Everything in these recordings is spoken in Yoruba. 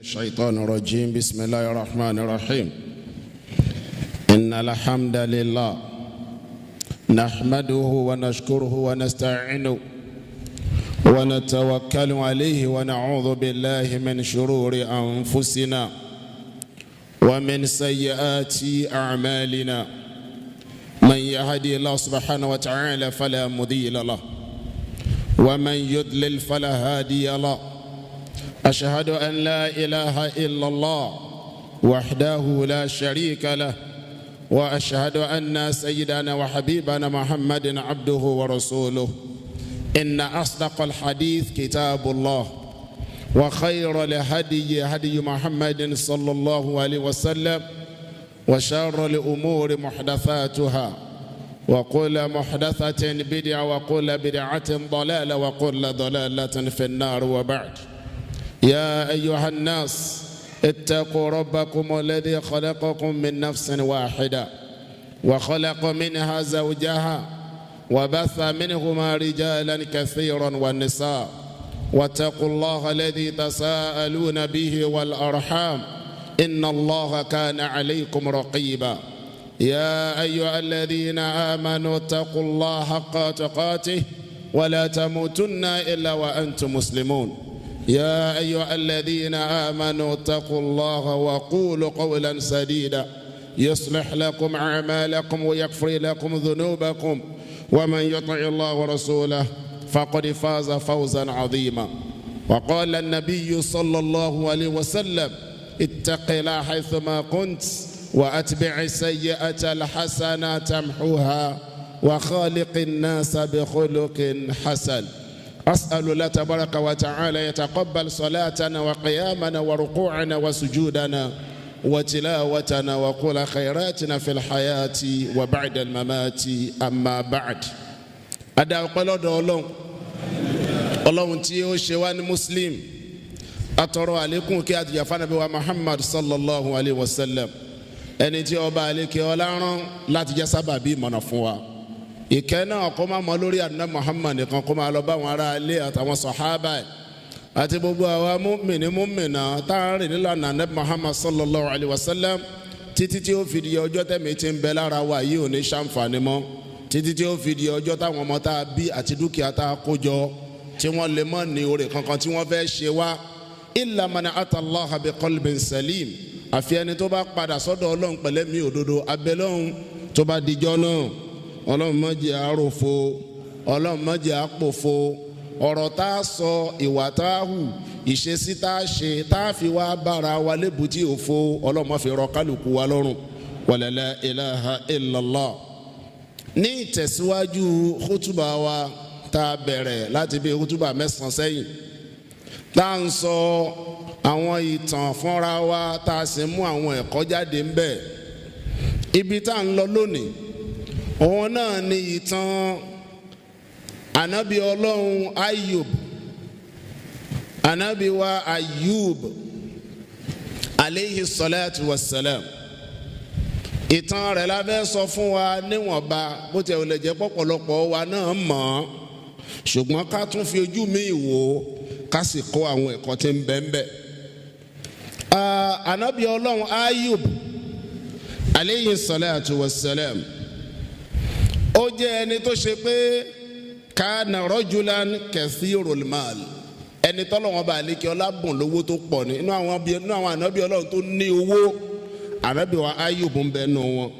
الشيطان الرجيم. بسم الله الرحمن الرحيم. إن الحمد لله نحمده ونشكره ونستعينه ونتوكل عليه ونعوذ بالله من شرور أنفسنا ومن سيئات أعمالنا. من يهدي الله سبحانه وتعالى فلا مضل له ومن يضلل فلا هادي له. أشهد أن لا إله إلا الله وحده لا شريك له وأشهد أن سيدنا وحبيبنا محمد عبده ورسوله. إن أصدق الحديث كتاب الله وخير الهدي هدي محمد صلى الله عليه وسلم وشر الأمور محدثاتها وكل محدثة بدعة وكل بدعة ضلالة وكل ضلالة في النار. وبعد، يا أيها الناس اتقوا ربكم الذي خلقكم من نفس واحدة وخلق منها زوجها وبث منهما رجالا كثيرا والنساء واتقوا الله الذي تساءلون به والأرحام إن الله كان عليكم رقيبا. يا أيها الذين آمنوا اتقوا الله حق تقاته ولا تموتن إلا وأنتم مسلمون. يا أيها الذين آمنوا اتقوا الله وقولوا قولا سديدا يصلح لكم أعمالكم ويغفر لكم ذنوبكم ومن يطع الله ورسوله فقد فاز فوزا عظيما. وقال النبي صلى الله عليه وسلم: اتق الله حيثما كنت وأتبع السيئة الحسنة تمحوها وخالق الناس بخلق حسن. أسأل الله تبارك وتعالى يتقبل صلاتنا وقيامنا وركوعنا وسجودنا وتلاوتنا وكل خيراتنا في الحياة وبعد الممات. أما بعد، أدعى قلود الله تيو شوان مسلم أترى عليكم كي أتجفان بوا محمد صلى الله عليه وسلم ẹni tí ọba àlekè ọlárán láti jẹ́ sábàbí ìmọ̀nà fún wa. ìkẹ́ náà kó máa mọ lórí àná Muhammad nìkan, kó máa lọ bá àwọn ará ilé àtàwọn sàhábà àti gbogbo àwa mùmínì mùmínà tá a rìn nílànà àná Muhammad sallallahu alayhi wa sallam títí tí ó fi di ọjọ́ tẹ̀mí tí ń bẹ lára wa yìí ò ní ṣàǹfààní mọ́, títí tí ó fi di ọjọ́ táwọn ọmọ tá a bí àti dúkìá tá a kó jọ tí wọ́n lè mọ́ ní oore kankan tí wọ́n fẹ́ ṣe wá. illa man ata Allaha bi qalbin salim, àfi ẹni tó bá padà sọ́dọ̀ Ọlọ́run pẹ̀lẹ́ mi òdodo. abẹ́lọ́hún tó bá dijọ́ náà, Ọlọ́run má jẹ́ àròfo, Ọlọ́run má jẹ́ àpòfo. ọ̀rọ̀ tá a sọ, ìwà tá a hù, ìṣesí tá a ṣe, tá a fi wá bára wa lébùtì òfo, Ọlọ́run má fi rọ kálukú wa lọ́rùn. wala la ilaha illallah. ní ìtẹ̀síwájú kútùbà wa tá a bẹ̀rẹ̀ láti bí kútùbà 9 sẹ́yìn, tá a ń sọ àwọn ìtàn fúnra wa, tá a sì mú àwọn ẹ̀kọ́ jáde ń bẹ̀. ibi tá a ń lọ lónìí òun náà ni ìtàn ànábì Ọlọ́run Ayub, ànábì wa Ayub aleyhi salatu wassalam. ìtàn rẹ̀ la fẹ́ sọ fún wa níwọ̀nba, bó ti ẹ̀ lè jẹ́ pọ̀pọ̀lọpọ̀ wa náà mọ̀, ṣùgbọ́n ká tún fi ojú mi wò ká sì kọ́ àwọn ẹ̀kọ́ tí ń bẹ ń bẹ. ànábì Ọlọ́run Ayub aleyhi salatu wassalam, ó jẹ́ ẹni tó ṣe pé kana rajulan kathirul mal, ẹni tọ́lọ́wọ́n bá lékè ọlá bùn lówó tó pọ̀ ní inú àwọn ànábì Ọlọ́run tó ní owó. ànábì wa Ayub ń bẹ nù wọn.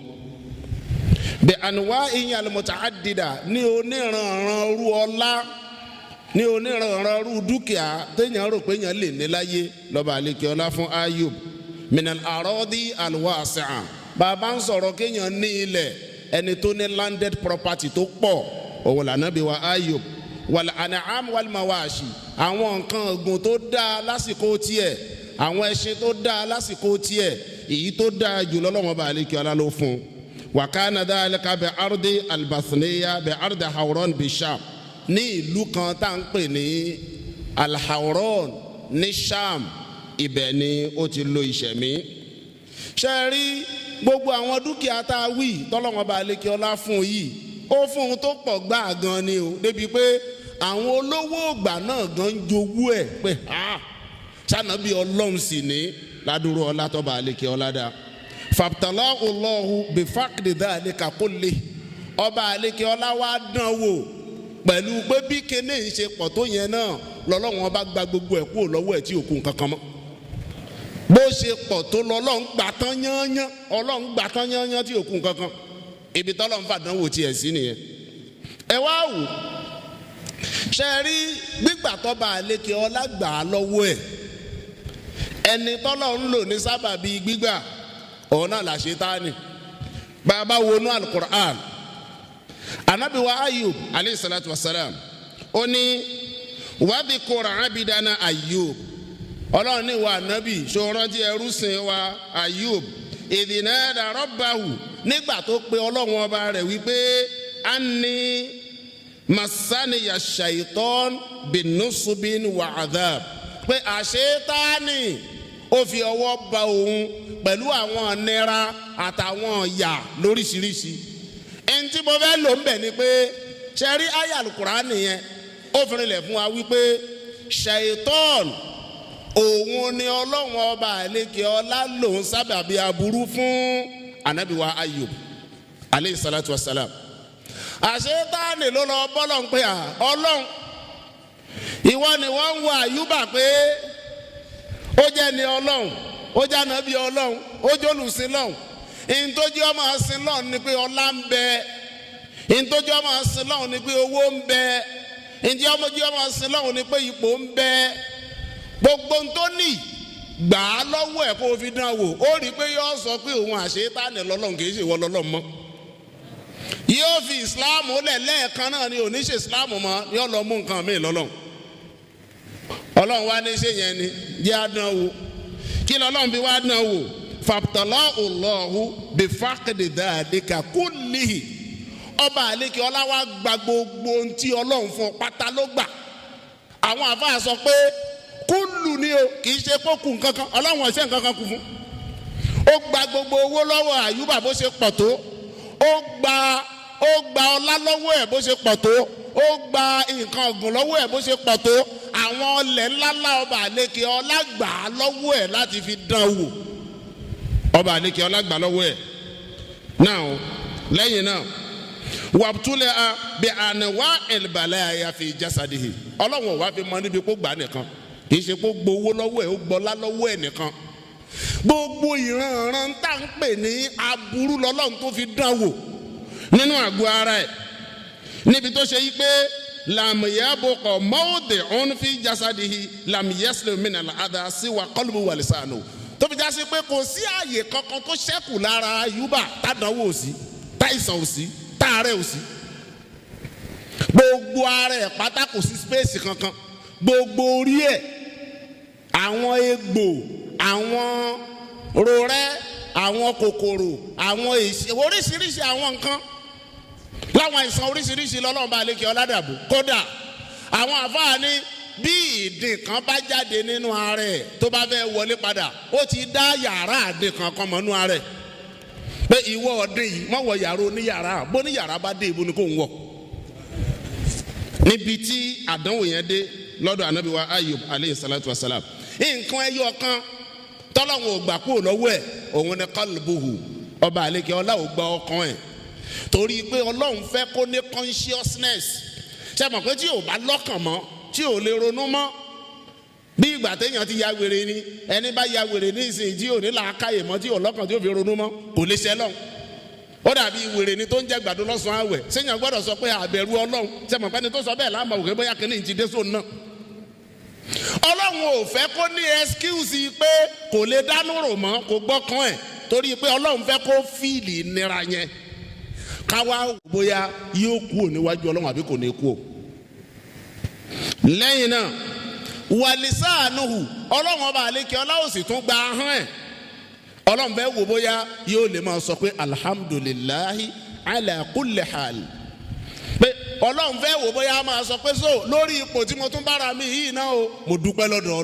bi anwa'ihi al-muta'addida, ní oníranran rú ọlá, ní oníranran rú dúkìá téèyàn rò pé èèyàn lè ní láyé lọ́ba lékè ọlá fún Ayub. minal aradi al-wasi'a, bàbá ń sọ̀rọ̀ kéèyàn ní ilẹ̀, ẹni tó ní landed property tó pọ̀, òun lànàbí wa Ayub. wal an'am wal mawashi, àwọn nǹkan ọ̀gbìn tó dáa lásìkò tiẹ̀, àwọn ẹṣin tó dáa lásìkò tiẹ̀, èyí tó dáa jùlọ lọ́wọ́ bá àlékí ọlá ló fún. wa kana dhalika bi ardi al-bathniya bi ardi Hawran bi Sham, ní ìlú kan tá à ń pè ní al-Hawran ní Sham, ibẹ̀ ni ó ti lo ìṣẹ̀mí. ṣe rí gbogbo àwọn dúkìá tá a wí tọ́lọ́wọ́n bá lékè ọlá fún yìí, ó fún un tó pọ̀ gbáà gan ni o, débi pé àwọn olówó ògbà náà gan ń jowú ẹ̀ pé ṣànàbí ọlọ́run sì ní ládùúrú ọlá tọ́ba àlekè ọládà fabtalahu Allahu bifaqdi dhalika kulli ọba àlekè ọlá wa dán wò pẹ̀lú pé bí kéne ń ṣe pọ̀ tó yẹn náà lọ́lọ́run ọba gba gbogbo ẹ̀ kúrò lọ́wọ́ ẹ̀ tí òkú kankan mọ́ bó ṣe pọ̀ tó lọ́lọ́run gbà tán yányán ọlọ́run gbà tán yányán tí òkú kankan ibi tọ́lọ́run fàdánwò tiẹ̀ sí nìyẹn ẹ wá wò ṣe rí gbígbà tọ́ba àlekè ọlá gbà á lọ́wọ́ ẹ̀ ẹni tọ́lọ́run lò ní sábàbí gbígbà òun náà là Ṣẹ̀tánì bàbá wọnú alukur'an anabi wa Ayub alayhi salatu wa salam ó ní wadhkur abidana Ayub ọlọ́run ní wa anabi ṣòro tí ẹrú sìn wa Ayub idh nada rabbahu nígbà tó pe ọlọ́run ọba rẹ̀ wípé anni masaniya shaitan binusubin wa adhab pé àṣetánì ó fi ọwọ́ ba òun pẹ̀lú àwọn ìnira àtàwọn ìyà lóríṣiríṣi ẹni tí mo fẹ́ lò ń bẹ̀ ni pé ṣe rí àyá Al-Qur'ani yẹn ó fi rinlẹ̀ fún wa wípé shaitan òun ni ọlọ́run ọba àlekè ọlá lòun sábàbí aburú fún anabi wa Ayub aleyhi salatu wa salam àṣetánì ló lọ bọ́lọ̀ ń pè à ọlọ́run ìwọ ni wọ́n ń wo Ayuba pé ó jẹ́ ni ọlọ́run ó jẹ́ anabi ọlọ́run ó jẹ́ olùsìn lọ́run ìntòjú ọmọ àsìn lọ́run ni pé ọlá ń bẹ ìntòjú ọmọ àsìn lọ́run ni pé owó ń bẹ ìntòjú ọmọ àsìn lọ́run ni pé ipò ń bẹ gbogbo ntọ́ni gbà á lọ́wọ́ ẹ̀ kó o fi dán wò ó rí i pé yóò sọ pé òun àṣetánì lọ́lọ́run kì í ṣe ìwọ lọ́lọ́run mọ́ yóò fi ìsìláàmù lẹ̀ lẹ́ẹ̀kan náà ni òní ṣe ìsìláàmù mọ́ yóò lọ mú nǹkan míì lọ́lọ́run ọlọ́run wá ní ṣe yẹn ni jẹ́ àdán wò kí lọ́lọ́run bí wá dán wò fabtalahu Allahu bifaqdi dhalika kullihi ọba àlekè ọlá wa gba gbogbo ohun tí ọlọ́run fún pátá ló gbà àwọn àfáà sọ pé kúlù ni o kì í ṣe kó kù nǹkankan ọlọ́run ọ̀sẹ̀ nǹkankan kù fún ó gba gbogbo owó lọ́wọ́ Àyùbá bó ṣe pọ̀ tó ó gba ọlá lọ́wọ́ ẹ̀ bó ṣe pọ̀ tó ó gba nǹkan ọ̀gùn lọ́wọ́ ẹ̀ bó ṣe pọ̀ tó àwọn ọlẹ̀ ńláńlá ọba àlekè ọlá gbà á lọ́wọ́ ẹ̀ láti fi dán wò ọba àlekè ọlá gbà lọ́wọ́ ẹ̀ náà lẹ́yìn náà wàbtúlẹ̀ a bí àníwá ẹ̀lbàlẹ̀ àyàfi jásàdìhì ọlọ́run wà fi mọ níbi kó gbà nìkan kì í ṣe kó gbowó lọ́wọ́ ẹ̀ ó gbọ́lá lọ́wọ́ ẹ̀ nìkan gbogbo ìran tá ń pè ní aburú lọ́lọ́run tó fi dán wò nínú àgọ́ ara ẹ̀ níbi tó ṣe yí pé làmìyàbọ̀kọ̀ mọ́ọ̀dẹ̀ ọ̀hún fi jásàdìhì làmìyẹ́sìlẹ̀ mìíràn àdá sí wa qalbu wa lisanu tó fi jásí pé kò sí ààyè kankan tó ṣẹ́kù lára Ayuba tádánwò sí táìsàn ò sí táàrẹ̀ ò sí gbogbo ara ẹ̀ pátá kò sí spéèsì kankan gbogbo orí ẹ̀ àwọn egbò àwọn rorẹ́ àwọn kòkòrò àwọn oríṣiríṣi àwọn nǹkan láwọn àìsàn oríṣiríṣi lọ́lọ́run bá lékè ọládàbò kódà àwọn àfáà ní bí ìdìn kan bá jáde nínú ara ẹ̀ tó bá fẹ́ wọlé padà ó ti dá yàrá àdìn kan mọ́ nínú ara ẹ̀ pé ìwọ ọdún yìí mọ wọ yàrá oníyàrá bó ní yàrá bá dé ibo ni kò ń wọ níbi tí àdánwò yẹn dé lọ́dọ̀ ànábì wa Ayub aleyhi salatu wa salam nǹkan ẹyọ kan tọ́lọ́hun ò gbà kúrò lọ́wọ́ ẹ̀ òun ni qalbuhu ọba àlekè ọlá ò gba ọkàn ẹ̀ torí pé ọlọ́run fẹ́ kó ní consciousness ṣe mọ̀ pé tí ò bá lọ́kàn mọ́ tí ò lè ronú mọ́ bí ìgbà téèyàn ti ya wèrè ni ẹni bá ya wèrè ní ìsìn tí ò ní làákàyè mọ́ tí ò lọ́kàn tí ò fi ronú mọ́ kò lè ṣe lọ́hùn ó dàbí wèrè ni tó ń jẹ gbàdo lọ́sàn-án àwẹ̀ séèyàn gbọ́dọ̀ sọ pé àbẹ̀rù ọlọ́run ṣe mọ̀ pé ẹni tó sọ bẹ́ẹ̀ láàmú òkè bóyá kìíní ti dé sóun náà ọlọ́run ò fẹ́ kó ní excuse pé kò lè dánú rò mọ́ kò gbọ́kàn ẹ̀ torí pé ọlọ́run fẹ́ kó fíìlì nira yẹn káwá bóyá yóò kú ò níwájú ọlọ́run àbí kò ní kú ò lẹ́yìn náà wàlísàánùhù ọlọ́run ọba àlekè ọlá ò sì tún gba ahọ́n ẹ̀ ọlọ́run fẹ́ wò bóyá yóò lè máa sọ pé alhamdulillahi ala kulli hal pé ọlọ́run fẹ́ wò bóyá máa sọ pé so lórí ipò tí mo tún bára mi yìí náà o mo dúpẹ́ lọ́dọ̀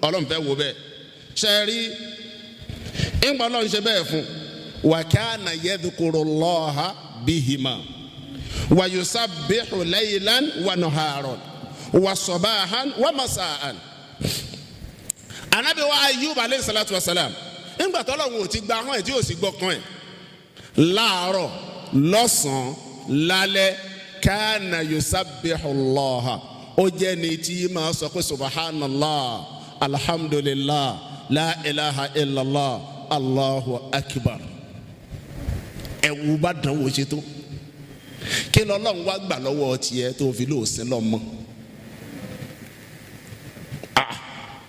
ọlọ́run fẹ́ wò bẹ́ẹ̀ ṣe rí ìgbà ọlọ́run ṣe bẹ́ẹ̀ fún wa kana yadhkurullaha bihima wa yusabbihu laylan wa naharan wa sabahan wa masaan anabi wa Ayub alayhi salatu wa salam nígbà tó lọ́wọ́ ti gba ahọ́n ẹ̀ tí yóò sì gbọ́ kan ẹ̀ láàárọ̀ lọ́sàn-án lálẹ́ kana yusabbihu Allah ó jẹ́ ní tí máa sọ pé subhanallah alhamdulillah la ilaha illallah allahu akbar. ẹ̀wù bá dánwò ṣe tó kí lọ́lọ́run wá gbà lọ́wọ́ tiẹ̀ tó fi lóòsín lọ́mọ.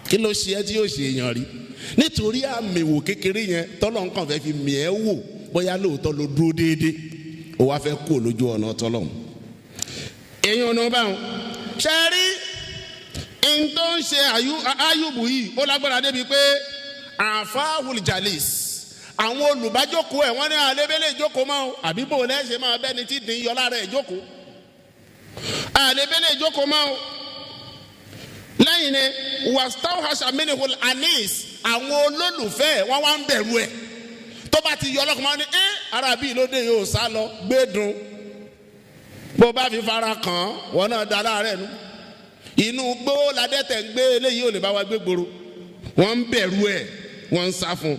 kí ló ṣe ẹ́ tí yóò ṣe èèyàn rí nítorí àmì wò kékeré yẹn tọ́lọ́run kàn fẹ́ fi mì ẹ́ wò bóyá lóòótọ́ ló dúró déédéé ó wá fẹ́ kó lójú ọ̀nà tọ́lọ́run. èèyàn ọ̀nà báwọn ṣe rí n tó ń ṣe Ayúbù yìí ó lágbára débi pé àfáàwùl jalis àwọn olùbájókòó ẹ̀ wọ́n ní àlébélé ìjókòó máa àbí bò lẹ́sẹ̀ máa bẹ́ni tí dín yọ lára ẹ̀ jókòó àlébélé ìjókòó máa lẹ́yìn ni wàstáwàṣà mínihul anis àwọn olólùfẹ́ wọ́n wá ń bẹ̀rù ẹ̀ tó bá ti yọ ọlọ́kùnrin ní arábí lóde yóò sá lọ gbẹ́dùn bó bá fi fara kàn án wọn náà da láàárẹ̀ nu inú gbó ladẹ́tẹ̀ ń gbé eléyìí ò lè bá wa gbé gbòòrò wọ́n ń bẹ̀rù ẹ̀ wọ́n ń sá fún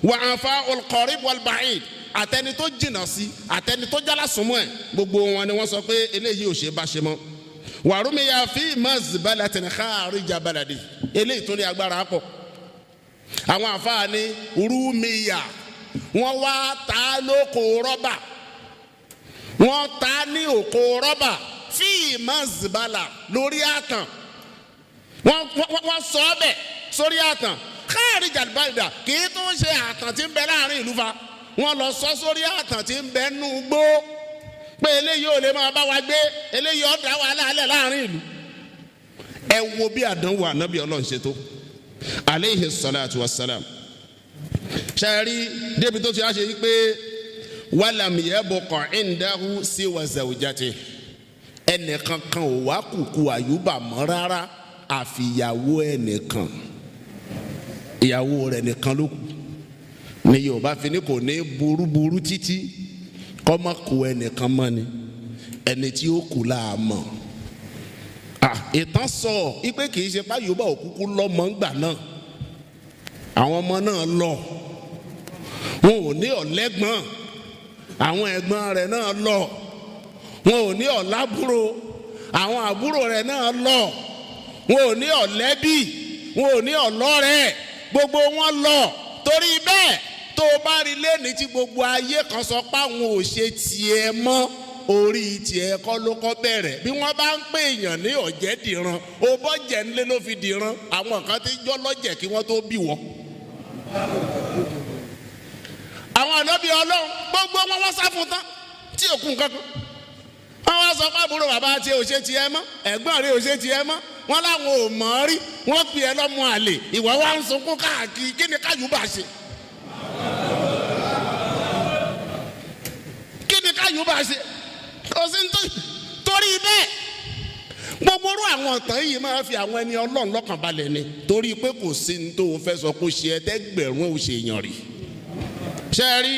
wa àǹfà al-qarib wal-ba'id àtẹni tó jìnnà sí àtẹni tó jálá súnmọ́ ẹ̀ gbogbo wọn ni wọ́n sọ pé eléyìí ò ṣe bá ṣe mọ́ wàrúmíyà fi mazbalatin kharija baladi eléyìí tó ní agbára pọ̀ àwọn àǹfààní rúmíyà wọ́n wá ta lóko rọ́bà wọ́n ta ní òkò rọ́bà fi mazbala lórí àtàn wọ́n sọ ọ́ bẹ̀ sórí àtàn kharija balada kì í tó ṣe àtàn tí ń bẹ láàrin ìlú fa wọ́n lọ sọ sórí àtàn tí ń bẹ nú gbó pé eléyìí ò lè máa bá wa gbé eléyìí ó dá wa lálẹ́ láàrin ìlú. ẹ wo bí àdánwò ànábì Ọlọ́run ṣe tó aleyhi salatu wa salam ṣáàrí débi tó ti á ṣe pé wàlàm yabqa indahu siwa zawjati ẹnìkan kan ò wá kùkù Àyùbá mọ́ rárá àfìyàwó ẹnìkan ìyàwó rẹ̀ nìkan ló kù ní Yorùbá fi ní kò ní burúburú títí kọ́mọ kù ẹnìkan mọ́ ni ẹni tí ó kù láàmọ́ ìtàn sọ ipe kì í ṣe pa Yorùbá òkúkú lọ́mọ ńgbà náà àwọn ọmọ náà lọ wọn ò ní ọ̀lẹ́gbọ́n àwọn ẹ̀gbọ́n rẹ̀ náà lọ wọn ò ní ọ̀lábúrò àwọn àbúrò rẹ̀ náà lọ wọn ò ní ọ̀lẹ́bí wọn ò ní ọ̀lọ́rẹ̀ gbogbo wọn lọ torí bẹ́ẹ̀ tó o bá rí lẹ́ni tí gbogbo ayé kan sọ pé àwọn ò ṣe tiẹ̀ mọ́ orí tiẹ̀ kọ́ ló kọ́ bẹ̀rẹ̀ bí wọ́n bá ń pè èèyàn ní ọ̀jẹ̀ dìran o bọ́jẹ̀ ńlẹ́ ló fi dìran àwọn kan ti jọ́ lọ́jẹ̀ kí wọ́n tó bí wọ́n. àwọn ànábì Ọlọ́run gbogbo wọn wọ́n sá fún tán tí ò kún kankan wọ́n wá sọ pé àbúrò bàbá tiẹ̀ ò ṣe tiẹ̀ mọ́ ẹ̀gbọ́n rẹ̀ ò ṣe tiẹ̀ mọ́ wọ́n láwọn ò mọ̀ ọ́ rí wọ́n pè é lọ́mọ àlè ìwọ wá ń sunkún káàkiri kí ni Àyùbá ṣe. Àyùbá ṣe kò sí torí bẹ́ẹ̀ gbogbo orú àwọn ọ̀tàn yìí máa fi àwọn ẹni Ọlọ́run lọ́kàn balẹ̀ ni torí pé kò sí ní tó fẹ́ sọ pé ó ṣe ẹ̀ẹ́dẹ́gbẹ̀rún ò ṣe èèyàn rí ṣe rí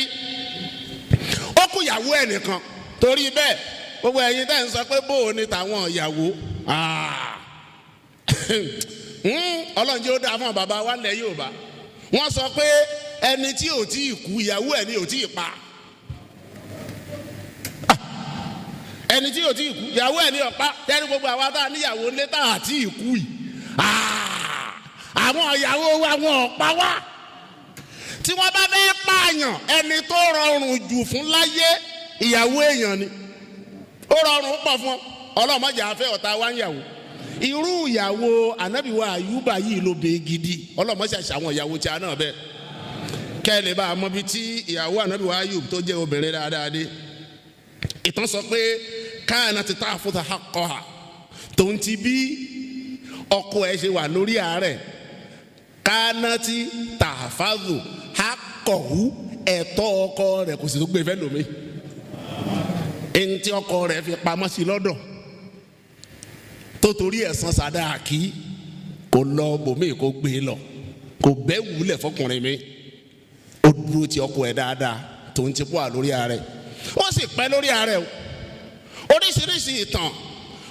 ó kú ìyàwó ẹnìkan torí bẹ́ẹ̀ gbogbo ẹ̀yin tẹ́ ń sọ pé bó o ní tàwọn ìyàwó Ọlọ́run jẹ́ ó dáa fún bàbá wa lẹ̀ Yorùbá wọ́n sọ pé ẹni tí ò tí ì kú ìyàwó ẹ̀ ni ò tí ì pa ẹni tí ò tí ì kú ìyàwó ẹ̀ ní ọ̀pá tẹ́ni gbogbo àwa tá a níyàwó létà àti ìkú yìí àwọn ìyàwó wa wọn ọ̀pá wá tí wọ́n bá fẹ́ pààyàn ẹni tó rọrùn jù fún láyé ìyàwó èèyàn ni ó rọrùn pọ̀ fún ọlọ́mọdé àfẹ́ ọ̀tá wa ń yàwó irú ìyàwó ànábì wa Àyùbá yìí ló bẹ gidi ọlọ́mọdé àṣàwọn ìyàwó tí a náà bẹ kẹ́ ẹ lè bá a mọ bí tí ìyàwó ànábì wa Àyùbá tó jẹ́ obìnrin dáadáa dé ìtàn sọ pé káyọ̀nà ti tá àfúta kọ́ ha tó ń ti bí ọkọ ẹ ṣe wà lórí àárẹ̀ káyọ̀nà ti tà fáàzù ha kọ̀hú ẹ̀tọ́ ọkọ rẹ̀ kò sì tó gbé fẹ́ lómi ẹni tí ọkọ rẹ̀ fi pamọ́ sí lọ́dọ̀ tó torí ẹ̀san sàdáàkì kò lọ bòmí kò gbé lọ kò bẹ́ wúlẹ̀ fọkùnrin mi ó dúró ti ọkọ ẹ̀ dáadáa tó ń ti pọ̀ à lórí àárẹ̀ ó sì pẹ́ lórí àárẹ̀ o oríṣiríṣi ìtàn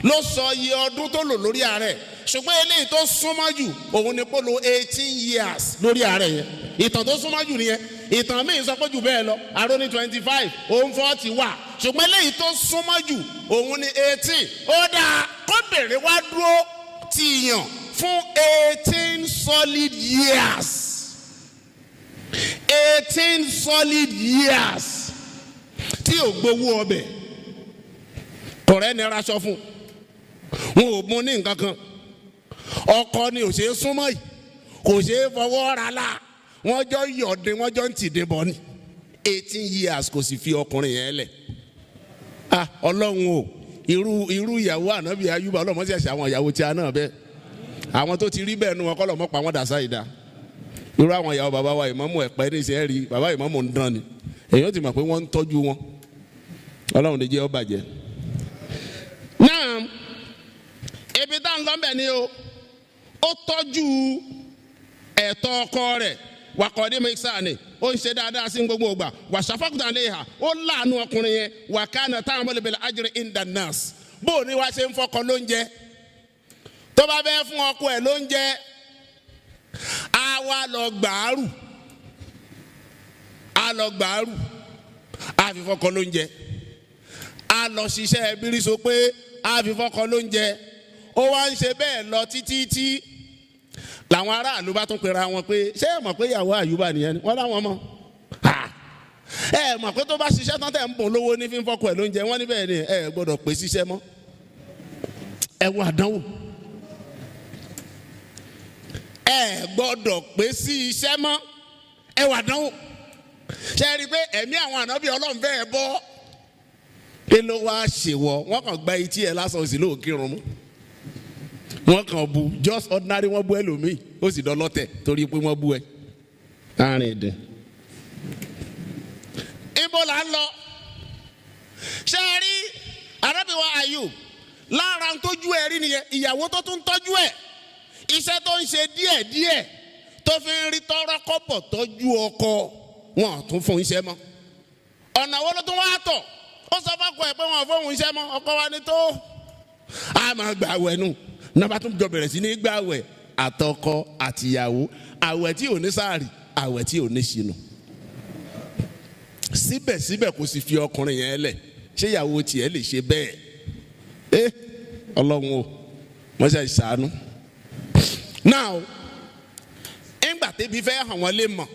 ló sọ iye ọdún tó lò lórí àárẹ̀ ṣùgbọ́n eléyìí tó súnmọ́ jù òun ni polo 18 years lórí ààrẹ yẹn. Ìtàn tó súnmọ́ jù nìyẹn. Ìtàn míì sọ pé jù bẹ́ẹ̀ lọ àrò ní 25 òun 40 wà, ṣùgbọ́n eléyìí tó súnmọ́ jù òun ni 18. Ó dáa kóbìnrin wá dúró ti yàn fún 18 solid years. 18 solid years tí ò gbowó ọbẹ̀, kọ̀rẹ́ ni raṣọ fún, wọn ò mú ní nǹkan kan, ọkọ ni ò ṣe é súnmọ́ yìí, kò ṣe é fọwọ́ ra la, wọ́n jọ yọ̀dé wọ́n jọ ń tìde bọ̀ ni. 18 years kò sì fi ọkùnrin yẹn lẹ̀. Ọlọ́run o, irú ìyàwó ànábì Ayúbà ọlọ́mọ sì ṣe àwọn ìyàwó tí a náà bẹ́ẹ̀, àwọn tó ti rí bẹ́ẹ̀ nu wọn kọ́ lọ́mọ pa wọ́n dà sáyidá. Irú àwọn ìyàwó bàbá wa Ìmámù ẹ̀pẹ́ ní ìṣẹ́ rí, bàbá Ìmámù ń dán ni, èyí ó ti mọ̀ pé wọ́n ń tọ́jú wọn. Ọlọ́run lè jẹ́ ó bàjẹ́. Náà ibi tá à ń lọ bẹ̀ ni o, ó tọ́jú ẹ̀tọ́ ọkọ rẹ̀, wàkọ̀dé mẹ́sà ni ó ń ṣe dáadáa sí gbogbo ìgbà, wàṣàfàkùtà lè hà ó láàánú ọkùnrin yẹn, wàkánà táwọn mọ̀lẹ́bẹ̀lẹ̀ ajri inda nas. Bó o ní wá ṣe ń fọkọ lóúnjẹ, tó bá fẹ́ fún ọkọ ẹ̀ lóúnjẹ, á wá lọ gbàárù, á fi fọkọ lóúnjẹ, á lọ ṣiṣẹ́ bírísọ pé á fi fọkọ lóúnjẹ. Ó wá ń ṣe bẹ́ẹ̀ lọ títí làwọn aráàlú bá tún pera wọn pé ṣé ẹ mọ̀ pé ìyàwó Àyùbá nìyẹn ni wọ́n láwọn mọ̀, ẹ mọ̀ pé tó bá ṣiṣẹ́ tán tẹ̀ ń bùn lówó ní fífọ́kọ ẹ̀ lóúnjẹ, wọ́n níbẹ̀ ni ẹ gbọ́dọ̀ pè síṣẹ́ mọ́. Ẹ wo àdánwò, ẹ gbọ́dọ̀ pè sí iṣẹ́ mọ́, ẹ wo àdánwò. Ṣé ẹ rí i pé ẹ̀mí àwọn ànábì Ọlọ́run fẹ́ẹ́ bọ́? Kí ló wá ṣèwọ? Wọ́n kàn gba etí ẹ̀ lásán òsì lóòkírun mú, wọ́n kàn bu just ordinary, wọ́n bu ẹlòmíì ó sì dọ́lọ́tẹ̀ torí pé wọ́n bu ẹ. Àárín ìdẹ. Ibo là ń lọ? Ṣé ẹ rí arábìnrin wa Ayub lára ń tójú ẹ rí nìyẹn, ìyàwó tó tún tọ́jú ẹ̀, iṣẹ́ tó ń ṣe díẹ̀díẹ̀ tó fi ń rí tọ́rọ́ kọ́bọ̀ tọ́jú ọkọ, wọn tún fún iṣẹ́ mọ́. Ọ̀nà wo ló tún wá tọ̀? Ó sọ fọ́kọ ẹ̀ pé wọn fún iṣẹ́ mọ́, ọkọ wa ni tó a máa gbà wẹ̀ nù. Nàbà tún jọ bẹ̀rẹ̀ sí ní gbààwẹ̀ àtọkọ àtìyàwó, àwẹ̀ tí ò ní sáàrì, àwẹ̀ tí ò ní ṣìnà. Síbẹ̀síbẹ̀ kò sì fi ọkùnrin yẹn lẹ̀. Ṣé ìyàwó tiẹ̀ lè ṣe bẹ́ẹ̀? Ọlọ́run o, wọ́n ṣe ìṣàánú. Now ńgbà tẹ́bi fẹ́ hàn wọ́n lé mọ̀,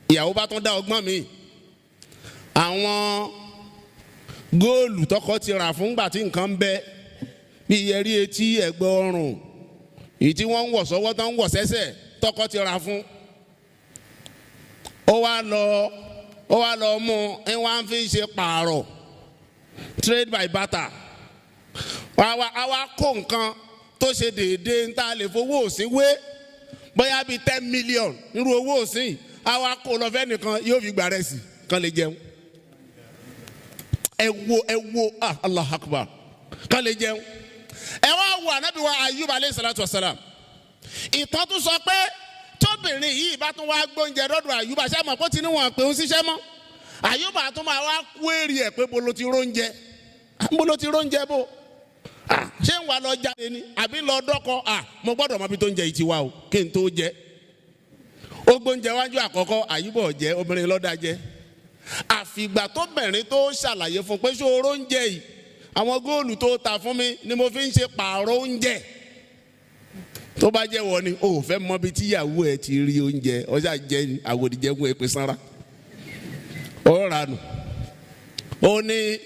ìyàwó bá tún dá ọgbọ́n mi. Àwọn góòlù tọkọ ti rà fún gbà tí nǹkan ń bẹ, bí yẹrí etí, ẹ̀gbẹ́ ọrùn, èyí tí wọ́n ń wọ̀ sọ́wọ́ tán ń wọ̀ sẹ́sẹ̀, tọkọ ti ra fún. Ó wá lọ mú ẹ wá ń fi ṣe pààrọ̀, trade by barter. A wá kó nǹkan tó ṣe déédéé ń ta lè fowó òsín wé, bóyá bíi 10 million nírú owó òsín, a wá kó lọ fẹ́ nìkan yóò fi gbà rẹ̀ sí kan lè jẹun. Ẹ wo Allah akbar, kan lè jẹun. Ẹ wá wo ànábì wa Ayub alayhi salatu wasalam. Ìtàn tún sọ pé tóbìnrin yìí bá tún wá gbóúnjẹ dọ́dọ̀ Ayuba, ṣé mọ̀ pé tí níwọ̀n pé ń ṣiṣẹ́ mọ́, Ayuba tún máa wá kú èrè ẹ̀ pé bolo ti róúnjẹ, bó ṣé ń wà lọ jáde ni àbí lọ dọ́kọ, mo gbọ́dọ̀ mọ bí tó ń jẹ ìtì wa o kí n tó jẹ. Ó gbóúnjẹ wájú àkọ́kọ́, Ayuba ò jẹ, obìnrin lọ́dà jẹ. Àfìgbà tóbìnrin tó ṣàlàyé fún pé ṣó oróúnjẹ yìí, àwọn góòlù tó ta fún mi ni mo fi ń ṣe pààrọ̀ oúnjẹ. Tó bá jẹ́ wọ ni o fẹ́ mọ bí tíyàwó ẹ ti rí oúnjẹ, ọjà jẹ àwòdìjẹkùn ẹ pé sanra, ó ranù. Ó ní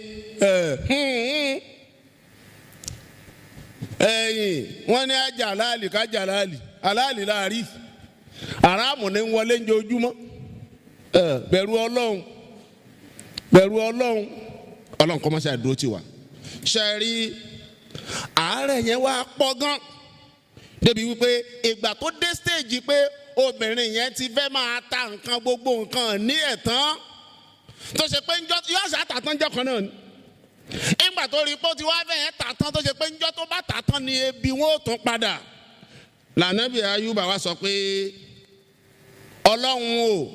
ẹ̀yìn wọ́n ní ajá aláàlì kájà aláàlì láàrí, àràmù ní wọlé ń jẹ ojúmọ́. Bẹ̀rù Ọlọ́run kọ́ mọ́ ṣe àdúró tiwa. Ṣe rí àárẹ̀ yẹn wá pọ̀ gan débi wípé ìgbà tó dé stage pé obìnrin yẹn ti fẹ́ máa ta nǹkan, gbogbo nǹkan ní ẹ̀tàn, tó ṣe pé yóò ṣàtàtàn jẹ́ kan náà ni. Ìgbà tó rí pé ó ti wá fẹ́ tàtàn, tó ṣe pé njọ́ tó bá tàtàn ni ebi wọn ò tún padà. Lànàbí Ayúbà wá sọ pé Ọlọ́run o,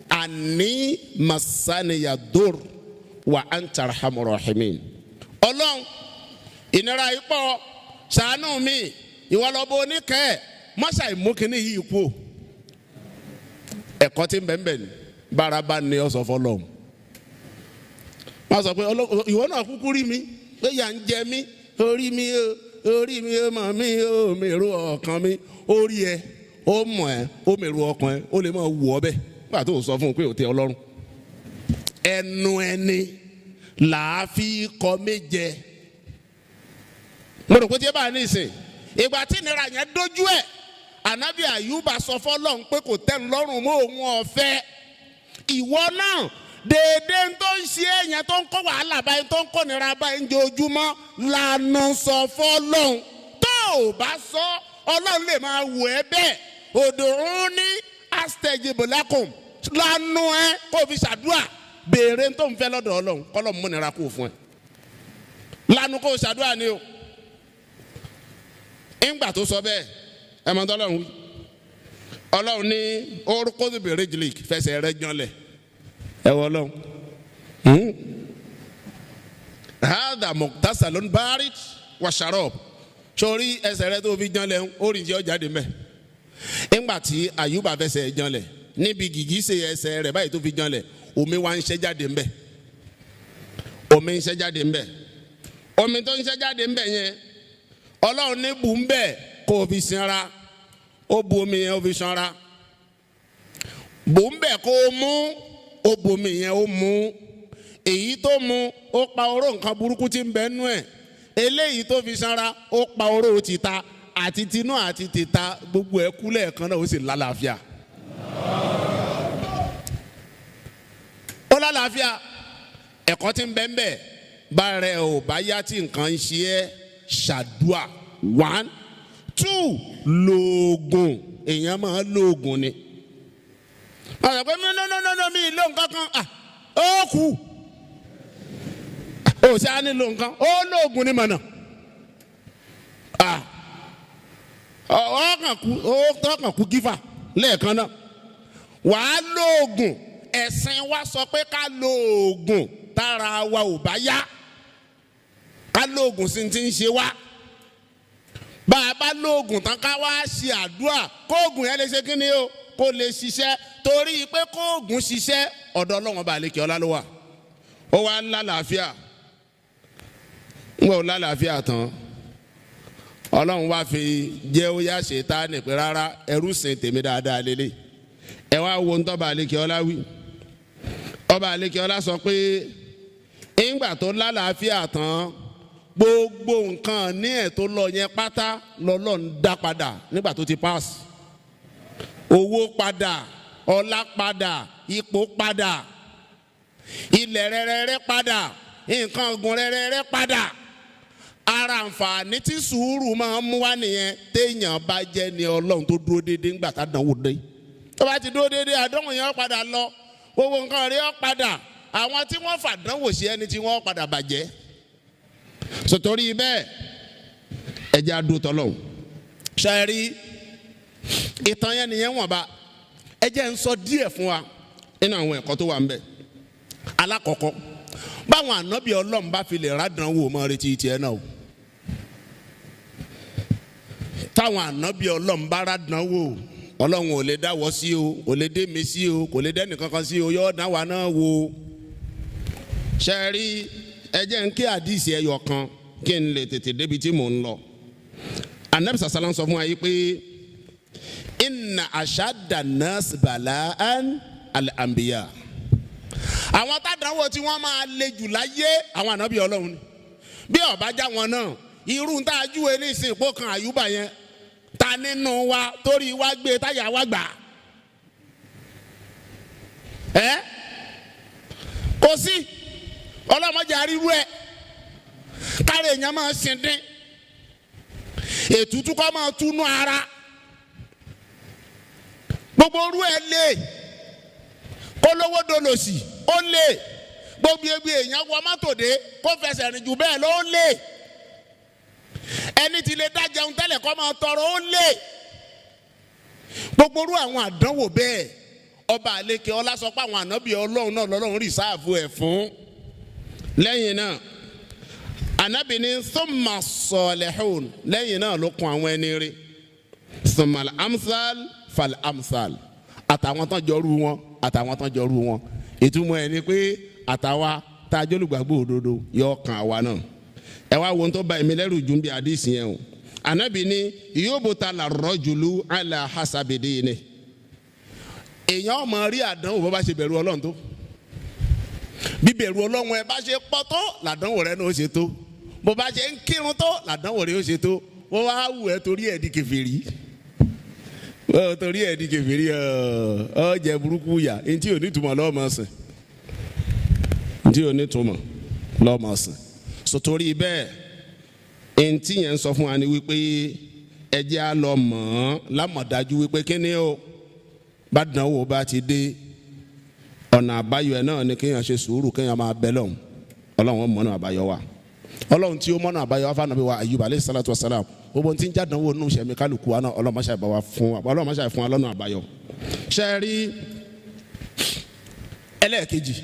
àní masaniyadur wa anta arhamur rahimin. Ọlọ́run, ìnira ipò ṣàánú mi, ìwọ lọ́bọ oníkẹ́ mọ́ṣá ìmúkínní yìí kú ẹ̀kọ́ tí ń bẹ̀ ń bẹ̀ ni bárabá ni ọ sọ fọlọ́hún wọ́n sọ pé ìwọ náà kúkú rí mi pé yà ń jẹ mí orí mi ó mọ̀ mí ó mèrò ọkàn mi orí ẹ ó mọ̀ ẹ́ ó mèrò ọkàn ẹ ó lè máa wù ọ́ bẹ́ẹ̀ nígbà tó sọ fún un pé ò tẹ́ Ọlọ́run ẹnu ẹni làá fi kọ méje mo rò pé tí ẹ bá ní ìsìn ìgbà tí ìnira yẹn dójú ẹ̀ ànábì àyùbá sọ fọ́lọ́run pé kò tẹ́ ń lọ́rùn mọ́ òun ọ̀fẹ́ ìwọ náà déédé tó ń ṣe èèyàn tó ń kó wàhálà báyìí tó ń kó nira báyìí ń jẹ ojúmọ́ lànà sọ fọ́lọ́run tó o bá sọ Ọlọ́run lè máa wò ẹ́ bẹ́ẹ̀ ud'uni astajib lakum lànà ẹ kó o fi ṣàdúrà béèrè tó ń fẹ́ lọ́dọ̀ Ọlọ́run kọ́lọ́ mú nira kó o fún ẹ lànà kó o ṣàdúrà ni o ńgbà tó sọ bẹ́ẹ̀ ẹ mọ̀ tọ́lọ́run wí Ọlọ́run ní orúkọ bèrè jìlìk fẹsẹ̀ rẹ jọlẹ̀ ẹ wọ Ọlọ́run hada muktasalun barid wa sharab sórí ẹsẹ̀ rẹ tó fi jọlẹ̀ orin tí ó jáde mbẹ ńgbà tí Àyùbá fẹsẹ̀ jọlẹ̀ níbi gìgísẹ̀ ẹsẹ̀ rẹ báyìí tó fi jọlẹ̀ omi wá ń ṣẹ́ jáde mbẹ omi ń ṣẹ́ jáde mbẹ omi tó ń ṣẹ́ jáde mbẹ yẹn Ọlọ́run ní bù ń bẹ kó o fi sanra ó bu omi yẹn ó fi sanra bù ń bẹ kó o mú ó bu omi yẹn ó mú èyí tó mu ó pa oró nǹkan burúkú tí ń bẹ nú ẹ̀ eléyìí tó fi sanra ó pa oró tìta àti tinú àti tìta gbogbo ẹ̀ kú lẹ́ẹ̀kan náà ó sì lálàáfíà ó lálàáfíà ẹ̀kọ́ tí ń bẹ ń bẹ bá rẹ ò bá yá tí nǹkan ń ṣe ẹ́ ṣàdúà 1 2 lóògùn èèyàn máa lóògùn ni wọ́n sọ pé no mi ló nǹkan kan ó kú ó sì á nílò nǹkan ó lóògùn ni mọ̀nà ọkàn kú gífà lẹ́ẹ̀kan náà wàá lóògùn ẹ̀sìn wa sọ pé ká lóògùn tára wa ò bá yá ká lóògùn sí ti ń ṣe wá bá a bá lóògùn tán ká wá ṣe àdúrà kóògùn yẹn lè ṣe kí ni o kó lè ṣiṣẹ́ torí pé kóògùn ṣiṣẹ́ ọ̀dọ̀ Ọlọ́run bá lè kí ọlá ló wà ó wá lálàáfíà ń wọ lálàáfíà tán Ọlọ́run wá fi jẹ́ ó yá Ṣẹ̀tánì pé rárá ẹrú sìn tèmi dáadáa lélẹ̀ ẹ wá wo ń tọ́ba àlekè ọlá wí ọba àlekè ọlá sọ pé ńgbà tó lálàáfíà tán gbogbo nǹkan ní ẹ̀ tó lọ yẹn pátá lọ́lọ́run dá padà nígbà tó ti pass owó padà ọlá padà ipò padà ilẹ̀ rẹ́rẹ́rẹ́ padà nǹkan ọ̀gbìn rẹ́rẹ́rẹ́ padà ara àǹfààní tí sùúrù máa ń mú wá nìyẹn téèyàn bá jẹ́ ni Ọlọ́run tó dúró déédéé ńgbà tá dánwò dé tó bá ti dúró déédéé àdánwò yẹn ó padà lọ gbogbo nǹkan rí ó padà àwọn tí wọ́n fàdánwò sí ẹni tí wọ́n padà bàjẹ́ sotori bẹ́ẹ̀ ẹjẹ́ adótọ́lọ́hùn ṣáẹ́rí ìtàn yẹn nìyẹn wọ̀n bá ẹjẹ́ ń sọ díẹ̀ fún wa nínú àwọn ẹ̀kọ́ tó wà ń bẹ̀ alákọ̀ọ́kọ́ báwọn ànábì Ọlọ́run bá fi lè rádánwò mọ́ retí tiẹ̀ náà o táwọn ànábì Ọlọ́run bá rádánwò Ọlọ́run ò lè dáwọ́ sí o kò lè dé mi sí o kò lè dẹ́nì kankan sí o yọ dáwà náà wo ṣáẹ́rí ẹjẹ́ ń kí àdìsí ẹyọ kan kí n lè tètè débi tí mò ń lọ anabi sàlám sọ fún wa yìí pé inna ashadda nas bala'an al-anbiya àwọn tádàwọ̀ tí wọ́n máa le jù láyé àwọn ànábì Ọlọ́run bí ó bá já wọn náà irú tá a júwe ní ìsìn ìpò kan Àyùbá yẹn ta nínú wa torí wa gbé táyà wa gbà kò sí ọlọ́mọdé àríwú ẹ̀ kárí èèyàn máa sin dín ètùtù kọ́ máa túnú ara gbogbo orú ẹ̀ lé kó lówó dolòsì ó lé gbogbo egbò èèyàn wọ mọ́tò dé kó fẹsẹ̀ rìn jù bẹ́ẹ̀ ló lé ẹni tí lè dá jẹun tẹ́lẹ̀ kọ́ máa tọrọ ó lé gbogbo orú àwọn àdánwò bẹ́ẹ̀ ọba àlekè ọlá sọ pé àwọn ànábì Ọlọ́run náà lọ́lọ́run rìsáàfù ẹ̀ fún lẹ́yìn náà anabi ní thumma salihun lẹ́yìn náà ló kún àwọn ẹni rí thumma al-amthal fal-amthal àtàwọn tán jọrú wọn àtàwọn tán jọrú wọn ìtumọ̀ ẹ̀ ni pé àtàwa tá a jólùgbàgbọ́ òdodo yóò kàn àwa náà ẹ wá wo tó bá èmi lẹ́rù jù bí àdìsí yẹn o anabi ní yubtala ar-rajulu ala hasabi dinihi èèyàn máa rí àdánwò bó bá ṣe bẹ̀rù Ọlọ́run tó bí bẹ̀rù Ọlọ́run ẹ bá ṣe pọ̀ tó làdánwò rẹ náà ó ṣe tó bó bá ṣe ń kírun tó làdánwò rẹ ó ṣe tó wọ́n wá wù ẹ́ torí ẹ̀ di kèfèrí torí ẹ̀ di kèfèrí ọ jẹ burúkú yà ntí ò ní túmọ̀ lọ́mọ sìn ntí ò ní túmọ̀ lọ́mọ sìn sotori bẹ́ẹ̀ ntí yẹn ń sọ fún wa ni wípé ẹ jẹ́ á lọ mọ̀ ọ́n lámọ̀dájú wípé kíni o bá dánwò bá ti dé ọ̀nà àbáyọ ẹ̀ náà ni kéèyàn ṣe sùúrù kéèyàn máa bẹ lọ́hùn Ọlọ́run mọ̀nà àbáyọ wa Ọlọ́run tí ó mọ̀nà àbáyọ wa fanabi wa Ayuba aleyhi salatu wa salam gbogbo tí ń já dánwò nù sẹ̀mí kálukú wa náà Ọlọ́run máṣe fún wa lọ́nà àbáyọ. ṣe rí ẹlẹ́ẹ̀kejì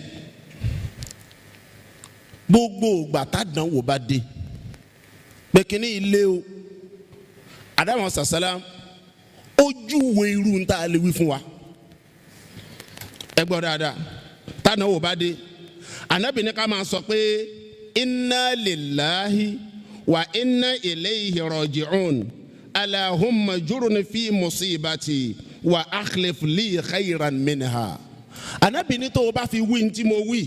gbogbo ìgbà tá dánwò bá dé pé kíní ilé o Adamu sàsálàm ojú wo irú ń tá a lè wí fún wa ẹ gbọ́ dáadáa tánàwó bá dé Ànábì ní ká máa sọ pé inna lillahi wa inna ilayhi raji'un Allahumma jurni fi musibati wa akhlif li khayran minha. Ànábì ní tó o bá fi wí ntí mo wí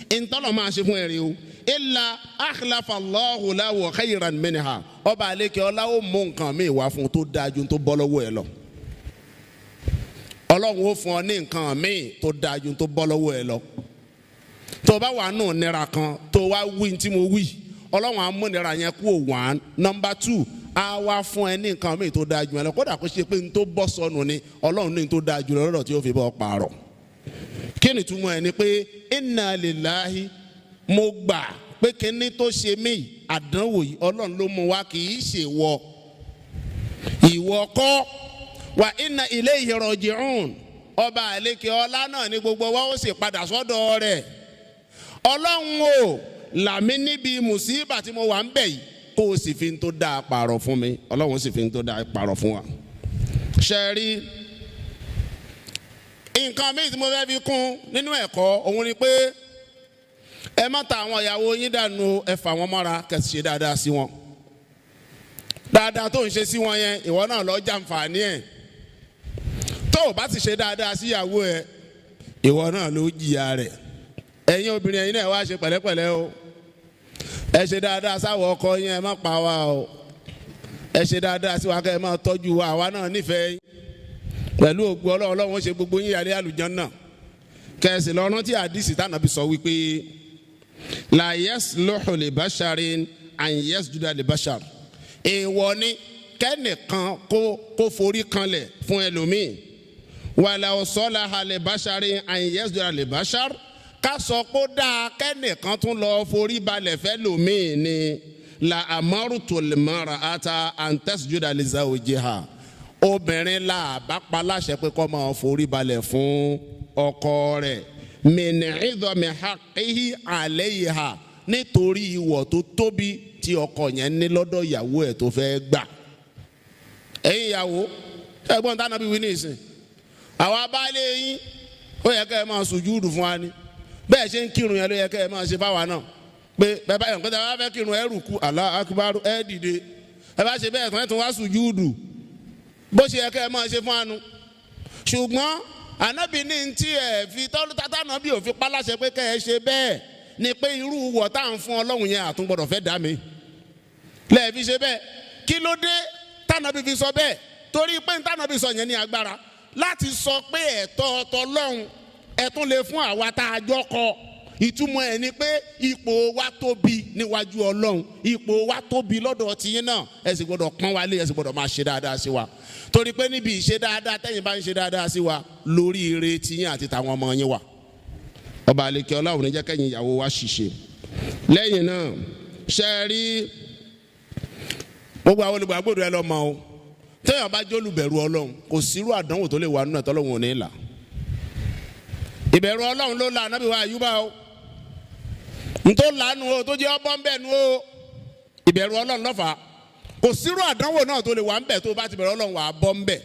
ntọ́lọ̀ máa ṣe fún ẹ̀rí o illa akhlafa Allahu lahu khayran minha ọba àlekè ọlá ó mú nǹkan mi wá fún tó dájú tó bọ́ lọ́wọ́ ẹ lọ. Ọlọ́run ó fún ọ ní nǹkan míì tó dájú tó bọ́ lọ́wọ́ ẹ lọ tó bá wà nù nira kan tó wá wí tí mo wí Ọlọ́run á mú nira yẹn kú one number two á wá fún ẹ ní nǹkan míì tó dájú ẹ lọ kódà kó ṣe pé n tó bọ́ sọnù ni Ọlọ́run ní n tó dájú lọ́dọ̀ tí ó fi bọ́ pààrọ̀ kí ni túmọ̀ ẹ ni pé inna lillahi mo gbà pé kíní tó ṣe mí àdánwò yìí Ọlọ́run ló mú wá kì í ṣe ìwọ kọ́ wa inna ilayhi raji'un ọba àlekè ọlá náà ní gbogbo wa ó sì padà sọ́dọ̀ rẹ̀ Ọlọ́run o làmí níbi mùsíbà tí mo wà ń bẹ̀ yìí kó o sì fi ń tó dáa pààrọ̀ fún mi Ọlọ́run sì fi ń tó dáa pààrọ̀ fún wa. ṣe rí nǹkan míì tí mo fẹ́ fi kún nínú ẹ̀kọ́ òun ni pé ẹ má ta àwọn ìyàwó yín dànù ẹ fà wọ́n mọ́ra kẹ́sì ṣe dáadáa sí wọn dáadáa tó ń ṣe sí wọn yẹn ìwọ náà lọ jàǹfààní ẹ̀ tó o bá ti ṣe dáadáa síyàwó ẹ ìwọ náà ló jìyà rẹ̀ ẹ̀yin obìnrin ẹ̀yin náà wá ṣe pẹ̀lẹ́pẹ̀lẹ́ o ẹ ṣe dáadáa sáwọ ọkọ yín ẹ má pa wá o ẹ ṣe dáadáa sí wa kẹ́ ẹ má tọ́jú wa àwa náà nífẹ̀ẹ́ yín pẹ̀lú ògbó Ọlọ́run ó ṣe gbogbo yín yàrá àlùjánnà kẹ́sì lọ́rùn tí àdìsí tànàbí sọ wípé la yasluhu li basharin an yasjuda li bashar èèwọ̀ ni kẹ́nìkan kó forí kanlẹ̀ fún ẹlòmíì walaw salaha li basharin an yasjuda li bashar ká sọ pé ó dáa kẹ́nìkan tún lọ forí balẹ̀ fẹ́ lòmíì ni la amartul mar'ata an tasjuda li zawjiha obìnrin la bá pa láṣẹ pé kó máa forí balẹ̀ fún ọkọ rẹ̀ min idhami haqqihi alayha nítorí ìwọ̀ tó tóbi tí ọkọ yẹn ní lọ́dọ̀ ìyàwó ẹ̀ tó fẹ́ gbà. ẹ̀yin ìyàwó ẹ̀gbọ́n tá nàbí wí ní ìsìn àwa baálé yín ó yẹ kẹ́ ẹ máa sùjúdù fún wa ni bẹ́ẹ̀ ṣe ń kírun yẹn ló yẹ kẹ́ ẹ máa ṣe fáwa náà pé bẹ́ẹ̀ bá yẹn pé tẹ́lẹ̀ bá fẹ́ kírun ẹ rùkú Allahu akbar ẹ dìde ẹ bá ṣe bẹ́ẹ̀ tán ẹ tún wá sùjúdù bó ṣe yẹ kẹ́ ẹ máa ṣe fún anu ṣùgbọ́n ànábì ní ti ẹ̀ fi tọ́lú tata ànábì ò fi paláṣẹ pé kẹ́ ẹ ṣe bẹ́ẹ̀ ni pé irú wọ̀ tá à ń fún Ọlọ́run yẹn àtúngbọ̀dọ̀ fẹ́ dá mi lẹ́ẹ̀ fi ṣe bẹ́ẹ̀ kí ló dé tànàbì fi sọ bẹ́ẹ̀ torí pé tànàbì sọ yẹn ní agbára láti sọ pé ẹ̀tọ́ Ọlọ́run ẹ tún lè fún àwa tá a jọ kọ ìtumọ̀ ẹ̀ ni pé ipò wa tóbi níwájú Ọlọ́run ipò wa tóbi lọ́dọ̀ tiyín náà ẹ sì gbọ́dọ̀ pọ́n wa lé ẹ sì gbọ́dọ̀ máa ṣe dáadáa sí wa torí pé níbi ìṣe dáadáa tẹ́yin bá ń ṣe dáadáa sí wa lórí ire tiyín àti tàwọn ọmọ yín wà ọba àlekè ọlá òun ní jẹ́ kẹ́yìn ìyàwó wa ṣìṣe lẹ́yìn náà ṣe rí gbogbo àwọn olùgbàgbọ́dọ̀ ẹ lọ́mọ o tẹ́yàn bá jẹ́ olùbẹ̀rù Ọlọ́run kò sírú àdánwò tó lè wà nínú ẹ̀tọ́ Ọlọ́run ò ní là ìbẹ̀rù Ọlọ́run ló la Ànábì wa Àyùbá o ntó lanu o tó jẹ́ ọbọ̀ nbẹ̀ nu o ìbẹ̀rù Ọlọ́run ló fà á kò sírú àdánwò náà tó lè wà ń bẹ̀ tó bá ti bẹ̀rù Ọlọ́run wà á bọ́ ń bẹ̀.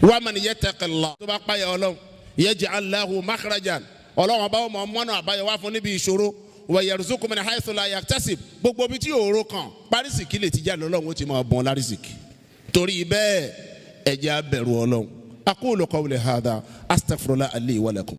wa man yattaqillah tó bá páyà Ọlọ́run yaj'al lahu makhrajan Ọlọ́run ọba ọmọ mọ́nà àbáyọ wá fún níbi ìṣòro wa yarzuqhu min haythu la yahtasib gbogbo bí tí òòró kan párísìkì lè ti jáde Ọlọ́run ó ti máa bọ́n lárísìkì torí bẹ́ẹ̀ ẹ jẹ́ á bẹ̀rù Ọlọ́run aqulu qawli hadha astaghfirullah li wa lakum.